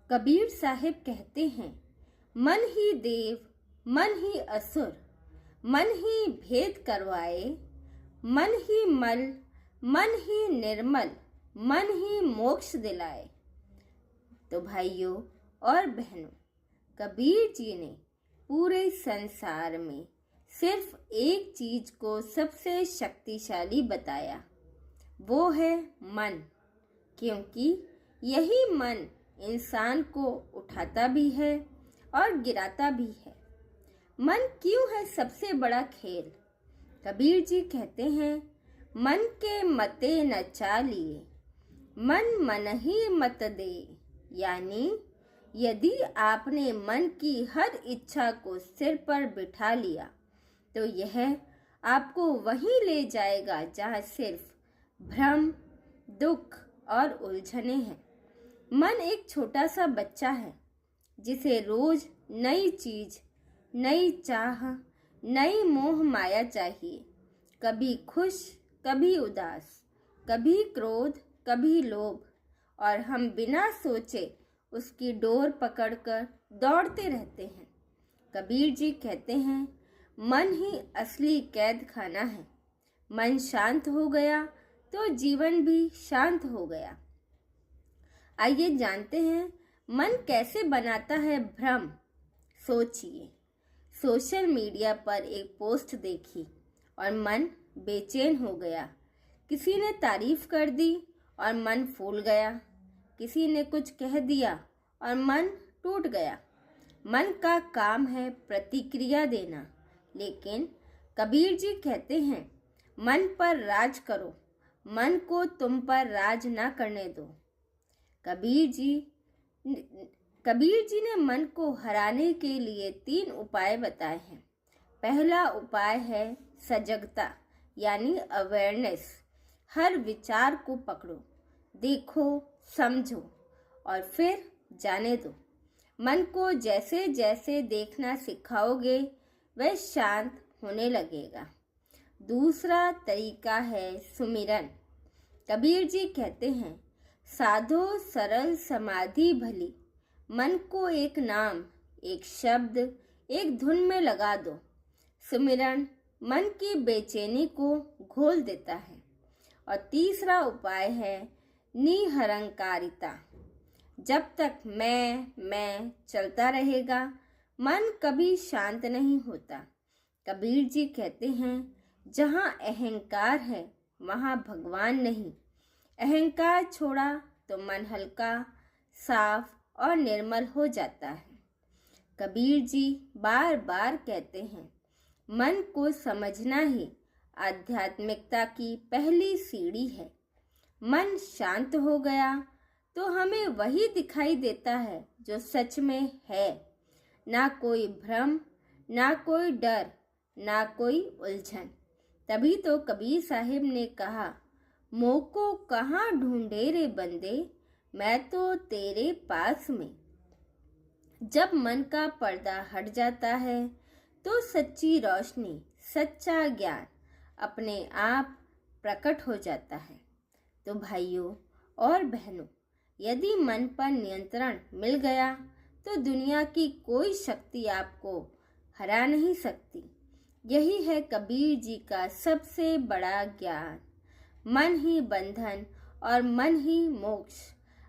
कबीर साहिब कहते हैं, मन ही देव मन ही असुर, मन ही भेद करवाए, मन ही मल मन ही निर्मल, मन ही मोक्ष दिलाए। तो भाइयों और बहनों, कबीर जी ने पूरे संसार में सिर्फ एक चीज को सबसे शक्तिशाली बताया, वो है मन। क्योंकि यही मन इंसान को उठाता भी है और गिराता भी है। मन क्यों है सबसे बड़ा खेल? कबीर जी कहते हैं, मन के मते न चालिए, मन मन ही मत दे। यानी यदि आपने मन की हर इच्छा को सिर पर बिठा लिया तो यह आपको वहीं ले जाएगा जहाँ सिर्फ भ्रम, दुख और उलझने हैं। मन एक छोटा सा बच्चा है जिसे रोज नई चीज, नई चाह, नई मोह माया चाहिए। कभी खुश, कभी उदास, कभी क्रोध, कभी लोभ, और हम बिना सोचे उसकी डोर पकड़कर दौड़ते रहते हैं। कबीर जी कहते हैं, मन ही असली कैद खाना है। मन शांत हो गया तो जीवन भी शांत हो गया। आइए जानते हैं मन कैसे बनाता है भ्रम। सोचिए, सोशल मीडिया पर एक पोस्ट देखी और मन बेचैन हो गया। किसी ने तारीफ कर दी और मन फूल गया। किसी ने कुछ कह दिया और मन टूट गया। मन का काम है प्रतिक्रिया देना, लेकिन कबीर जी कहते हैं, मन पर राज करो, मन को तुम पर राज ना करने दो। कबीर जी ने मन को हराने के लिए 3 उपाय बताए हैं। पहला उपाय है सजगता, यानी अवेयरनेस। हर विचार को पकड़ो, देखो, समझो और फिर जाने दो। मन को जैसे जैसे देखना सिखाओगे वह शांत होने लगेगा। दूसरा तरीका है सुमिरन। कबीर जी कहते हैं, साधो सरल समाधि भली, मन को एक नाम, एक शब्द, एक धुन में लगा दो। सुमिरन मन की बेचैनी को घोल देता है। और तीसरा उपाय है निहरंकारिता। जब तक मैं चलता रहेगा, मन कभी शांत नहीं होता। कबीर जी कहते हैं, जहाँ अहंकार है वहाँ भगवान नहीं। अहंकार छोड़ा तो मन हल्का, साफ और निर्मल हो जाता है। कबीर जी बार बार कहते हैं, मन को समझना ही आध्यात्मिकता की पहली सीढ़ी है। मन शांत हो गया तो हमें वही दिखाई देता है जो सच में है। ना कोई भ्रम, ना कोई डर, ना कोई उलझन। तभी तो कबीर साहिब ने कहा, मोको कहाँ ढूंढे रे बंदे, मैं तो तेरे पास में। जब मन का पर्दा हट जाता है तो सच्ची रोशनी, सच्चा ज्ञान अपने आप प्रकट हो जाता है। तो भाइयों और बहनों, यदि मन पर नियंत्रण मिल गया तो दुनिया की कोई शक्ति आपको हरा नहीं सकती। यही है कबीर जी का सबसे बड़ा ज्ञान। मन ही बंधन और मन ही मोक्ष।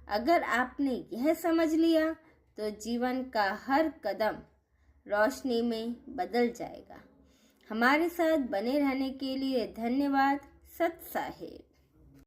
अगर आपने यह समझ लिया तो जीवन का हर कदम रोशनी में बदल जाएगा। हमारे साथ बने रहने के लिए धन्यवाद। सत साहिब।